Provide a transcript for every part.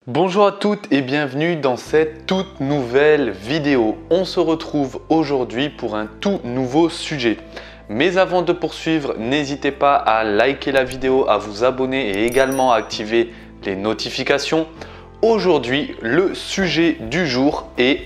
Bonjour à toutes et bienvenue dans cette toute nouvelle vidéo. On se retrouve aujourd'hui pour un tout nouveau sujet. Mais avant de poursuivre, n'hésitez pas à liker la vidéo, à vous abonner et également à activer les notifications. Aujourd'hui, le sujet du jour est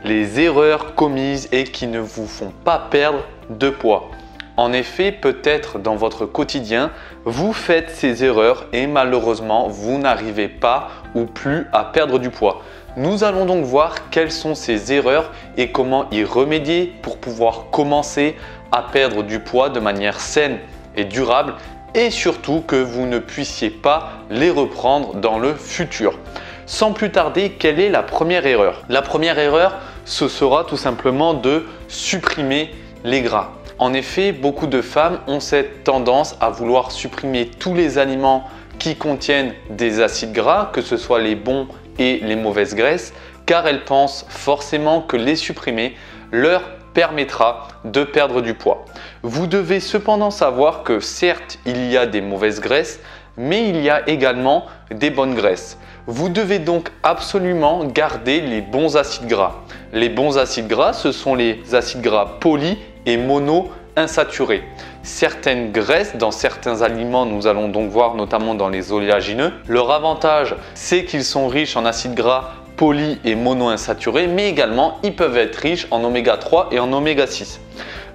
les erreurs commises et qui ne vous font pas perdre de poids. En effet, peut-être dans votre quotidien, vous faites ces erreurs et malheureusement, vous n'arrivez pas ou plus à perdre du poids. Nous allons donc voir quelles sont ces erreurs et comment y remédier pour pouvoir commencer à perdre du poids de manière saine et durable et surtout que vous ne puissiez pas les reprendre dans le futur. Sans plus tarder, quelle est la première erreur? La première erreur, ce sera tout simplement de supprimer les gras. En effet, beaucoup de femmes ont cette tendance à vouloir supprimer tous les aliments qui contiennent des acides gras, que ce soit les bons et les mauvaises graisses, car elles pensent forcément que les supprimer leur permettra de perdre du poids. Vous devez cependant savoir que certes, il y a des mauvaises graisses, mais il y a également des bonnes graisses. Vous devez donc absolument garder les bons acides gras. Les bons acides gras, ce sont les acides gras poly et mono-insaturés. Certaines graisses dans certains aliments, nous allons donc voir notamment dans les oléagineux. Leur avantage, c'est qu'ils sont riches en acides gras poly et mono-insaturés, mais également ils peuvent être riches en oméga 3 et en oméga 6.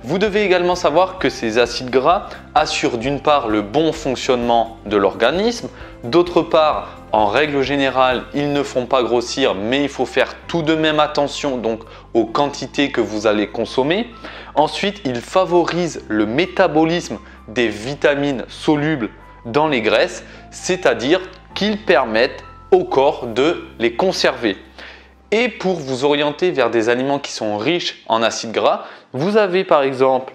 Vous devez également savoir que ces acides gras assurent d'une part le bon fonctionnement de l'organisme, d'autre part, en règle générale, ils ne font pas grossir, mais il faut faire tout de même attention donc aux quantités que vous allez consommer. Ensuite, ils favorisent le métabolisme des vitamines solubles dans les graisses, c'est-à-dire qu'ils permettent au corps de les conserver. Et pour vous orienter vers des aliments qui sont riches en acides gras, vous avez par exemple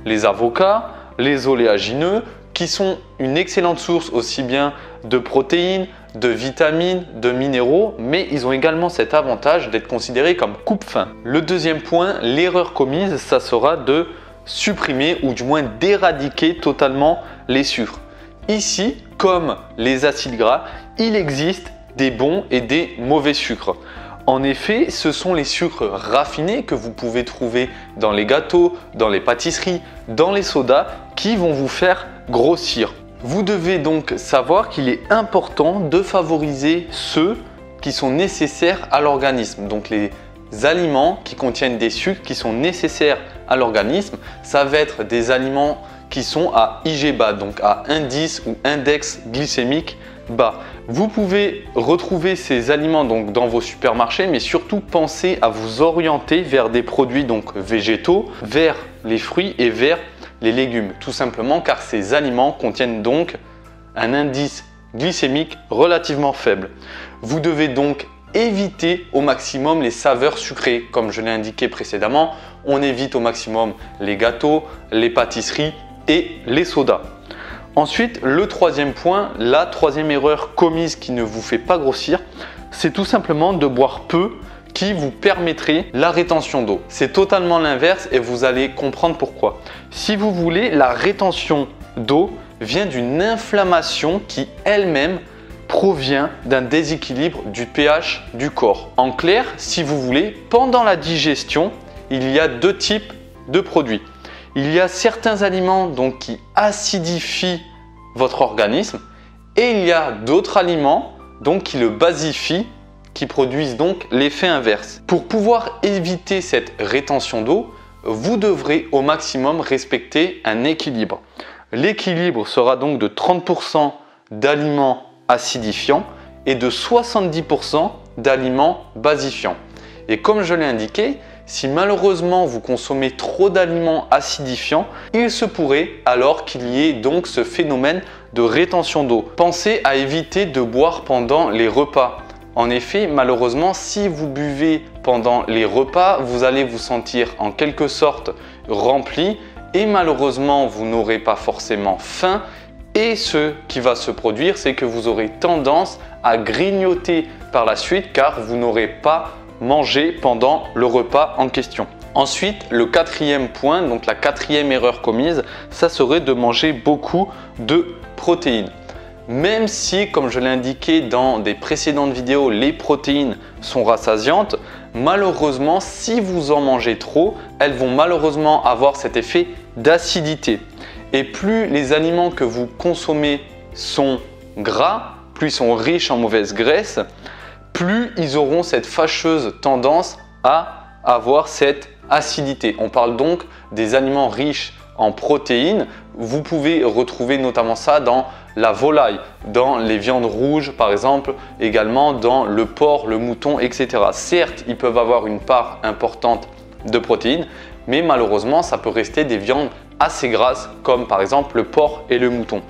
les avocats, les oléagineux, qui sont une excellente source aussi bien de protéines, de vitamines, de minéraux, mais ils ont également cet avantage d'être considérés comme coupe-faim. Le deuxième point, l'erreur commise, ça sera de supprimer ou du moins d'éradiquer totalement les sucres. Ici, comme les acides gras, il existe des bons et des mauvais sucres. En effet, ce sont les sucres raffinés que vous pouvez trouver dans les gâteaux, dans les pâtisseries, dans les sodas qui vont vous faire grossir. Vous devez donc savoir qu'il est important de favoriser ceux qui sont nécessaires à l'organisme. Donc les aliments qui contiennent des sucres qui sont nécessaires à l'organisme, ça va être des aliments qui sont à IG bas, donc à indice ou index glycémique bas. Vous pouvez retrouver ces aliments donc dans vos supermarchés, mais surtout pensez à vous orienter vers des produits donc végétaux, vers les fruits et vers les légumes, tout simplement car ces aliments contiennent donc un indice glycémique relativement faible. Vous devez donc éviter au maximum les saveurs sucrées. Comme je l'ai indiqué précédemment, on évite au maximum les gâteaux, les pâtisseries et les sodas. Ensuite, le troisième point, la troisième erreur commise qui ne vous fait pas grossir, c'est tout simplement de boire peu qui vous permettrait la rétention d'eau. C'est totalement l'inverse et vous allez comprendre pourquoi. Si vous voulez, la rétention d'eau vient d'une inflammation qui elle-même provient d'un déséquilibre du pH du corps. En clair, si vous voulez, pendant la digestion, il y a deux types de produits. Il y a certains aliments donc, qui acidifient votre organisme et il y a d'autres aliments donc, qui le basifient, qui produisent donc l'effet inverse. Pour pouvoir éviter cette rétention d'eau, vous devrez au maximum respecter un équilibre. L'équilibre sera donc de 30% d'aliments acidifiants et de 70% d'aliments basifiants. Et comme je l'ai indiqué, si malheureusement vous consommez trop d'aliments acidifiants, il se pourrait alors qu'il y ait donc ce phénomène de rétention d'eau. Pensez à éviter de boire pendant les repas. En effet, malheureusement, si vous buvez pendant les repas, vous allez vous sentir en quelque sorte rempli et malheureusement, vous n'aurez pas forcément faim. Et ce qui va se produire, c'est que vous aurez tendance à grignoter par la suite car vous n'aurez pas mangé pendant le repas en question. Ensuite, le quatrième point, donc la quatrième erreur commise, ça serait de manger beaucoup de protéines. même si, comme je l'ai indiqué dans des précédentes vidéos, les protéines sont rassasiantes, malheureusement, si vous en mangez trop, elles vont malheureusement avoir cet effet d'acidité. Et plus les aliments que vous consommez sont gras, plus ils sont riches en mauvaise graisse, plus ils auront cette fâcheuse tendance à avoir cette acidité. On parle donc des aliments riches en protéines. Vous pouvez retrouver notamment ça dans la volaille, dans les viandes rouges par exemple, également dans le porc, le mouton, etc. Certes, ils peuvent avoir une part importante de protéines, mais malheureusement, ça peut rester des viandes assez grasses comme par exemple le porc et le mouton.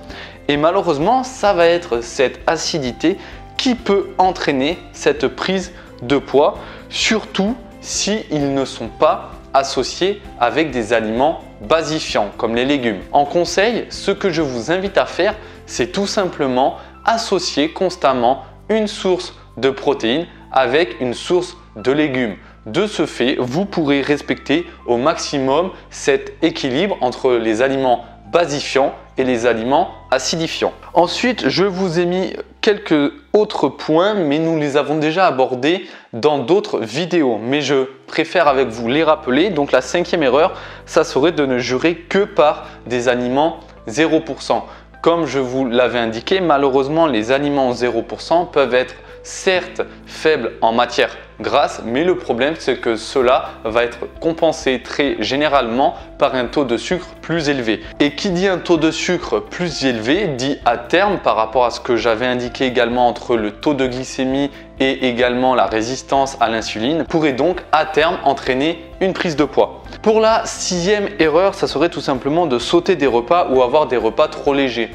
Et malheureusement, ça va être cette acidité qui peut entraîner cette prise de poids, surtout s'ils ne sont pas associés avec des aliments basifiants comme les légumes. En conseil, ce que je vous invite à faire, c'est tout simplement associer constamment une source de protéines avec une source de légumes. De ce fait, vous pourrez respecter au maximum cet équilibre entre les aliments basifiants et les aliments acidifiants. Ensuite, je vous ai mis quelques autres points, mais nous les avons déjà abordés dans d'autres vidéos. Mais je préfère avec vous les rappeler. Donc la 5e erreur, ça serait de ne jurer que par des aliments 0%. Comme je vous l'avais indiqué, malheureusement, les aliments 0% peuvent être certes faibles en matière grasse, mais le problème c'est que cela va être compensé très généralement par un taux de sucre plus élevé. Et qui dit un taux de sucre plus élevé dit à terme, par rapport à ce que j'avais indiqué également entre le taux de glycémie et également la résistance à l'insuline, pourrait donc à terme entraîner une prise de poids. Pour la 6e erreur, ça serait tout simplement de sauter des repas ou avoir des repas trop légers.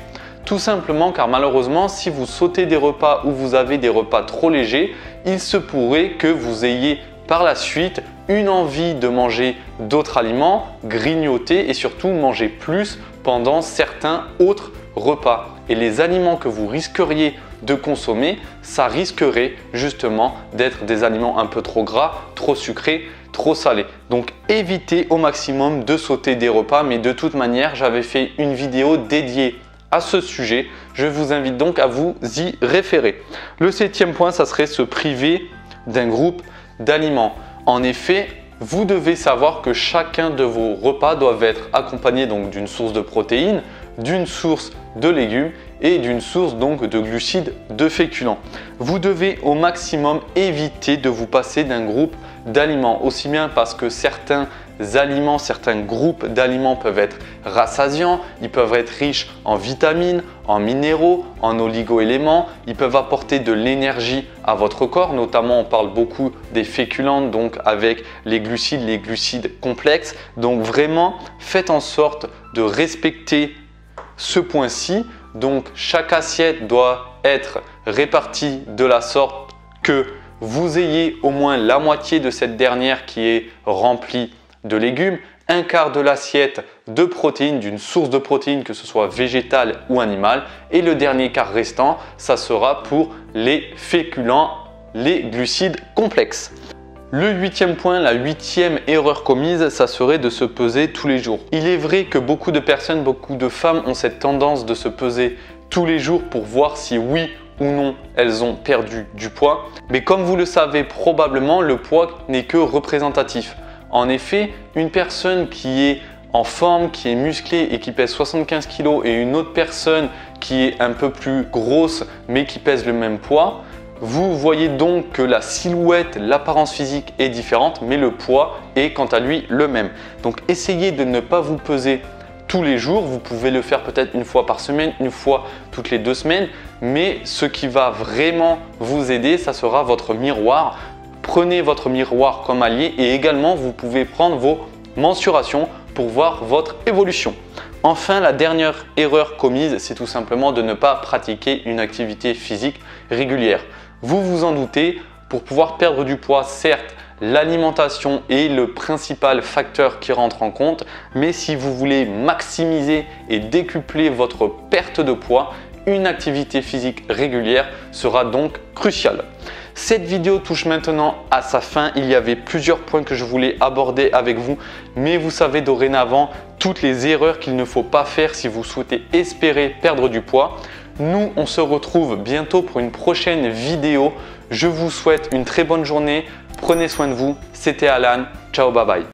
Tout simplement car malheureusement, si vous sautez des repas ou vous avez des repas trop légers, il se pourrait que vous ayez par la suite une envie de manger d'autres aliments, grignoter et surtout manger plus pendant certains autres repas. Et les aliments que vous risqueriez de consommer, ça risquerait justement d'être des aliments un peu trop gras, trop sucrés, trop salés. Donc évitez au maximum de sauter des repas, mais de toute manière, j'avais fait une vidéo dédiée à ce sujet. Je vous invite donc à vous y référer. Le 7e point, ça serait se priver d'un groupe d'aliments. En effet, vous devez savoir que chacun de vos repas doivent être accompagnés donc d'une source de protéines, d'une source de légumes et d'une source donc de glucides, de féculents. Vous devez au maximum éviter de vous passer d'un groupe d'aliments, aussi bien parce que certains aliments, certains groupes d'aliments peuvent être rassasiants, ils peuvent être riches en vitamines, en minéraux, en oligo-éléments, ils peuvent apporter de l'énergie à votre corps, notamment on parle beaucoup des féculents, donc avec les glucides complexes. Donc vraiment, faites en sorte de respecter ce point-ci. Donc chaque assiette doit être répartie de la sorte que vous ayez au moins la moitié de cette dernière qui est remplie de légumes, un quart de l'assiette de protéines, d'une source de protéines, que ce soit végétale ou animale, et le dernier quart restant, ça sera pour les féculents, les glucides complexes. Le 8e point, la 8e erreur commise, ça serait de se peser tous les jours. Il est vrai que beaucoup de personnes, beaucoup de femmes ont cette tendance de se peser tous les jours pour voir si oui ou non elles ont perdu du poids. Mais comme vous le savez probablement, le poids n'est que représentatif. En effet, une personne qui est en forme, qui est musclée et qui pèse 75 kg et une autre personne qui est un peu plus grosse mais qui pèse le même poids, vous voyez donc que la silhouette, l'apparence physique est différente, mais le poids est quant à lui le même. Donc essayez de ne pas vous peser tous les jours. Vous pouvez le faire peut-être une fois par semaine, une fois toutes les 2 semaines, mais ce qui va vraiment vous aider, ça sera votre miroir. Prenez votre miroir comme allié et également vous pouvez prendre vos mensurations pour voir votre évolution. Enfin, la dernière erreur commise, c'est tout simplement de ne pas pratiquer une activité physique régulière. Vous vous en doutez, pour pouvoir perdre du poids, certes, l'alimentation est le principal facteur qui rentre en compte, mais si vous voulez maximiser et décupler votre perte de poids, une activité physique régulière sera donc cruciale. Cette vidéo touche maintenant à sa fin. Il y avait plusieurs points que je voulais aborder avec vous, mais vous savez dorénavant toutes les erreurs qu'il ne faut pas faire si vous souhaitez espérer perdre du poids. Nous, on se retrouve bientôt pour une prochaine vidéo. Je vous souhaite une très bonne journée. Prenez soin de vous. C'était Alan. Ciao, bye bye.